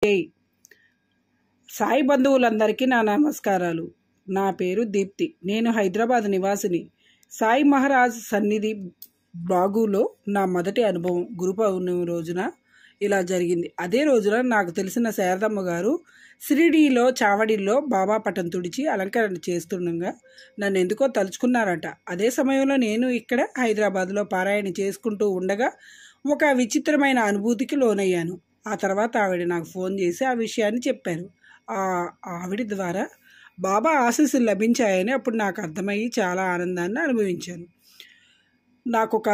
ఏయ్ సాయి బంధువులందరికీ నా నమస్కారాలు. నా పేరు దీప్తి. నేను హైదరాబాద్ నివాసిని. సాయి మహారాజ్ సన్నిధి బ్లాగులో నా మొదటి అనుభవం గురు పౌర్ణమి రోజున ఇలా జరిగింది. అదే రోజున నాకు తెలిసిన శారదమ్మ గారు షిరిడీలో చావడిలో బాబా పటం తుడిచి అలంకరణ చేస్తుండగా నన్ను ఎందుకో తలుచుకున్నారట. అదే సమయంలో నేను ఇక్కడ హైదరాబాద్లో పారాయణ చేసుకుంటూ ఉండగా ఒక విచిత్రమైన అనుభూతికి లోనయ్యాను. ఆ తర్వాత ఆవిడ నాకు ఫోన్ చేసి ఆ విషయాన్ని చెప్పారు. ఆవిడ ద్వారా బాబా ఆశీస్సులు లభించాయని అప్పుడు నాకు అర్థమయ్యి చాలా ఆనందాన్ని అనుభవించాను. నాకు ఒక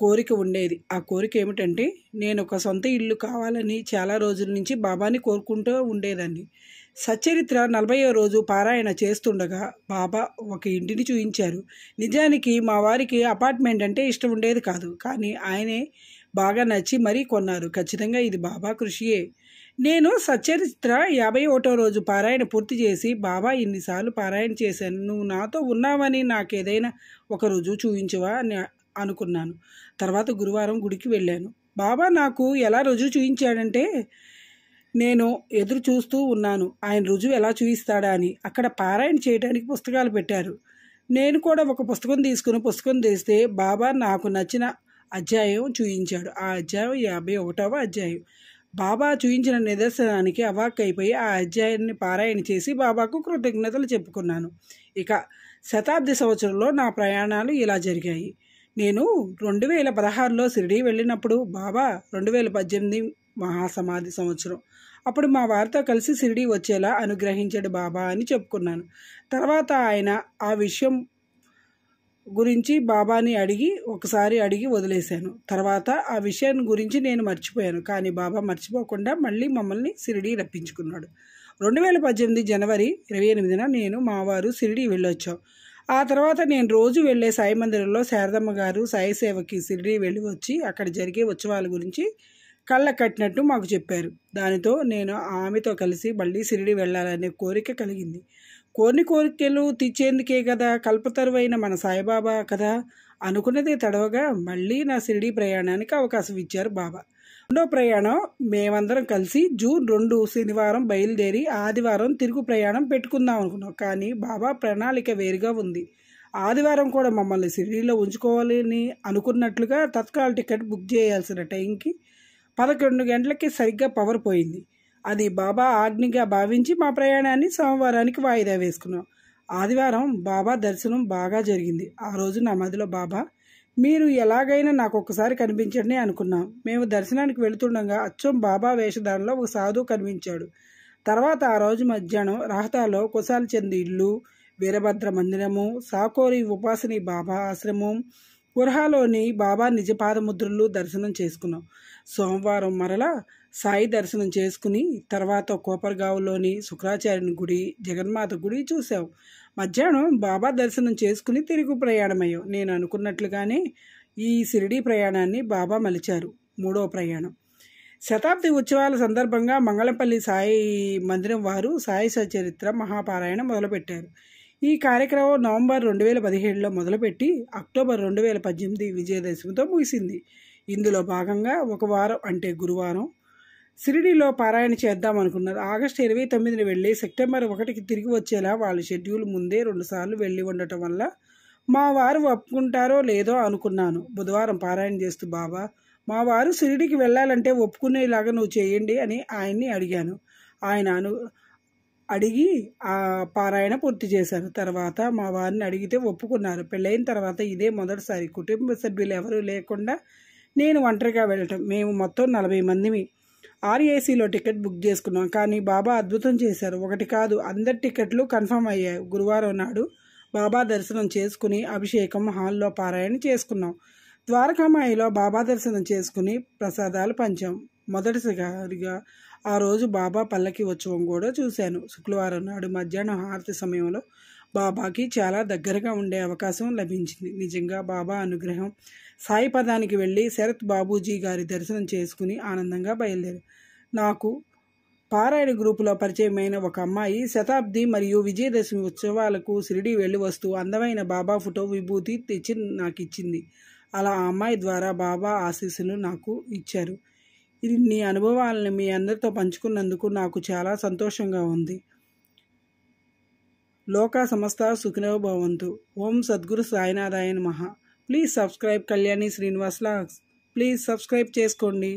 కోరిక ఉండేది. ఆ కోరిక ఏమిటంటే నేను ఒక సొంత ఇల్లు కావాలని చాలా రోజుల నుంచి బాబాని కోరుకుంటూ ఉండేదాన్ని. సచ్చరిత్ర 40వ రోజు పారాయణ చేస్తుండగా బాబా ఒక ఇంటిని చూయించారు. నిజానికి మా వారికి అపార్ట్మెంట్ అంటే ఇష్టం ఉండేది కాదు, కానీ ఆయనే బాగా నచ్చి మరీ కొన్నారు. ఖచ్చితంగా ఇది బాబా కృషియే. నేను సచ్చరిత్ర 51వ రోజు పారాయణ పూర్తి చేసి, బాబా ఇన్నిసార్లు పారాయణ చేశాను, నువ్వు నాతో ఉన్నావని నాకేదైనా ఒక రుజువు చూపించవా అని అనుకున్నాను. తర్వాత గురువారం గుడికి వెళ్ళాను. బాబా నాకు ఎలా రుజువు చూపించాడంటే, నేను ఎదురు చూస్తూ ఉన్నాను ఆయన రుజువు ఎలా చూపిస్తాడా అని. అక్కడ పారాయణ చేయడానికి పుస్తకాలు పెట్టారు. నేను కూడా ఒక పుస్తకం తీసుకుని పుస్తకం తీస్తే బాబా నాకు నచ్చిన అధ్యాయం చూయించాడు. ఆ అధ్యాయం 51వ అధ్యాయం. బాబా చూయించిన నిదర్శనానికి అవాక్కైపోయి ఆ అధ్యాయాన్ని పారాయణ చేసి బాబాకు కృతజ్ఞతలు చెప్పుకున్నాను. ఇక శతాబ్ది సంవత్సరంలో నా ప్రయాణాలు ఇలా జరిగాయి. నేను 2016లో షిరిడీ వెళ్ళినప్పుడు బాబా 2018 మహాసమాధి సంవత్సరం. అప్పుడు మా వారితో కలిసి షిరిడీ వచ్చేలా అనుగ్రహించాడు బాబా అని చెప్పుకున్నాను. తర్వాత ఆయన ఆ విషయం గురించి బాబాని ఒకసారి అడిగి వదిలేశాను. తర్వాత ఆ విషయం గురించి నేను మర్చిపోయాను. కానీ బాబా మర్చిపోకుండా మళ్ళీ మమ్మల్ని షిరిడీ రప్పించుకున్నాడు. 2018 జనవరి 28న నేను మా వారు షిరిడీ వెళ్ళొచ్చాం. ఆ తర్వాత నేను రోజు వెళ్ళే సాయి మందిరంలో శారదమ్మ గారు సాయి సేవకి షిరిడీ వెళ్ళి వచ్చి అక్కడ జరిగే ఉత్సవాల గురించి కళ్ళ కట్టినట్టు మాకు చెప్పారు. దానితో నేను ఆమెతో కలిసి మళ్ళీ షిరిడీ వెళ్ళాలనే కోరిక కలిగింది. కోరికలు తీర్చేందుకే కదా కల్పతరువైన మన సాయిబాబా కదా అనుకున్నదే తడవగా మళ్ళీ నా షిరిడీ ప్రయాణానికి అవకాశం ఇచ్చారు బాబా. రెండో ప్రయాణం మేమందరం కలిసి జూన్ 2 శనివారం బయలుదేరి ఆదివారం తిరుగు ప్రయాణం పెట్టుకుందాం అనుకున్నాం. కానీ బాబా ప్రణాళిక వేరుగా ఉంది. ఆదివారం కూడా మమ్మల్ని షిరిడీలో ఉంచుకోవాలని అనుకున్నట్లుగా తత్కాల్ టికెట్ బుక్ చేయాల్సిన టైంకి 11 గంటలకి సరిగ్గా పవర్ పోయింది. అది బాబా ఆజ్ఞగా భావించి మా ప్రయాణాన్ని సోమవారానికి వాయిదా వేసుకున్నాం. ఆదివారం బాబా దర్శనం బాగా జరిగింది. ఆ రోజు నా మదిలో బాబా మీరు ఎలాగైనా నాకు ఒక్కసారి కనిపించండి అనుకున్నాం. మేము దర్శనానికి వెళుతుండగా అచ్చం బాబా వేషధారణలో ఒక సాధువు కనిపించాడు. తర్వాత ఆ రోజు మధ్యాహ్నం రాహతాలో కుశాల్ చంద్ ఇల్లు, వీరభద్ర మందిరము, సాకోరి ఉపాసని బాబా ఆశ్రమం, కుర్హాలోని బాబా నిజపాదముద్రలు దర్శనం చేసుకున్నాం. సోమవారం మరలా సాయి దర్శనం చేసుకుని తర్వాత కోపర్గావ్లోని శుక్రాచార్యుని గుడి, జగన్మాత గుడి చూసాం. మధ్యాహ్నం బాబా దర్శనం చేసుకుని తిరుగు ప్రయాణమయ్యాం. నేను అనుకున్నట్లుగానే ఈ షిరిడీ ప్రయాణాన్ని బాబా మలిచారు. మూడో ప్రయాణం శతాబ్ది ఉత్సవాల సందర్భంగా మంగళపల్లి సాయి మందిరం వారు సాయి సచరిత్ర మహాపారాయణ మొదలుపెట్టారు. ఈ కార్యక్రమం నవంబర్ 2017లో మొదలుపెట్టి అక్టోబర్ 2018 విజయదశమితో ముగిసింది. ఇందులో భాగంగా ఒక వారం అంటే గురువారం షిరిడీలో పారాయణ చేద్దాం అనుకున్నారు. ఆగస్టు 29న వెళ్ళి సెప్టెంబర్ 1కి తిరిగి వచ్చేలా వాళ్ళ షెడ్యూల్ ముందే 2 సార్లు వెళ్ళి ఉండటం వల్ల మా వారు ఒప్పుకుంటారో లేదో అనుకున్నాను. బుధవారం పారాయణ చేస్తూ బాబా మా వారు షిరిడీకి వెళ్ళాలంటే ఒప్పుకునేలాగా నువ్వు చేయండి అని ఆయన్ని అడిగాను. ఆయన అడిగి ఆ పారాయణ పూర్తి చేశారు. తర్వాత మా వారిని అడిగితే ఒప్పుకున్నారు. పెళ్ళైన తర్వాత ఇదే మొదటిసారి కుటుంబ సభ్యులు ఎవరూ లేకుండా నేను ఒంటరిగా వెళ్ళటం. మేము మొత్తం 40 మందిమి ఆర్ఏసీలో టికెట్ బుక్ చేసుకున్నాం. కానీ బాబా అద్భుతం చేశారు. ఒకటి కాదు, అందరి టికెట్లు కన్ఫర్మ్ అయ్యాయి. గురువారం నాడు బాబా దర్శనం చేసుకుని అభిషేకం హాల్లో పారాయణ చేసుకున్నాం. ద్వారకామాయిలో బాబా దర్శనం చేసుకుని ప్రసాదాలు పంచాం. మొదటిసారిగా ఆ రోజు బాబా పల్లకి ఉత్సవం కూడా చూశాను. శుక్రవారం నాడు మధ్యాహ్నం హారతి సమయంలో బాబాకి చాలా దగ్గరగా ఉండే అవకాశం లభించింది. నిజంగా బాబా అనుగ్రహం. సాయి పదానికి వెళ్ళి శరత్ బాబూజీ గారి దర్శనం చేసుకుని ఆనందంగా బయలుదేరారు. నాకు పారాయణ గ్రూపులో పరిచయమైన ఒక అమ్మాయి శతాబ్ది మరియు విజయదశమి ఉత్సవాలకు షిరిడీ వెళ్ళి వస్తూ అందమైన బాబా ఫోటో విభూతి తెచ్చి నాకు ఇచ్చింది. అలా ఆ అమ్మాయి ద్వారా బాబా ఆశీస్సులు నాకు ఇచ్చారు. ఇన్ని అనుభవాలను మీ అందరితో పంచుకున్నందుకు నాకు చాలా సంతోషంగా ఉంది. లోకా సమస్త సుఖినో భవంతు. ఓం సద్గురు సాయినాథాయ నమః. Please subscribe Kalyani Srinivas logs. Please subscribe చేసుకోండి.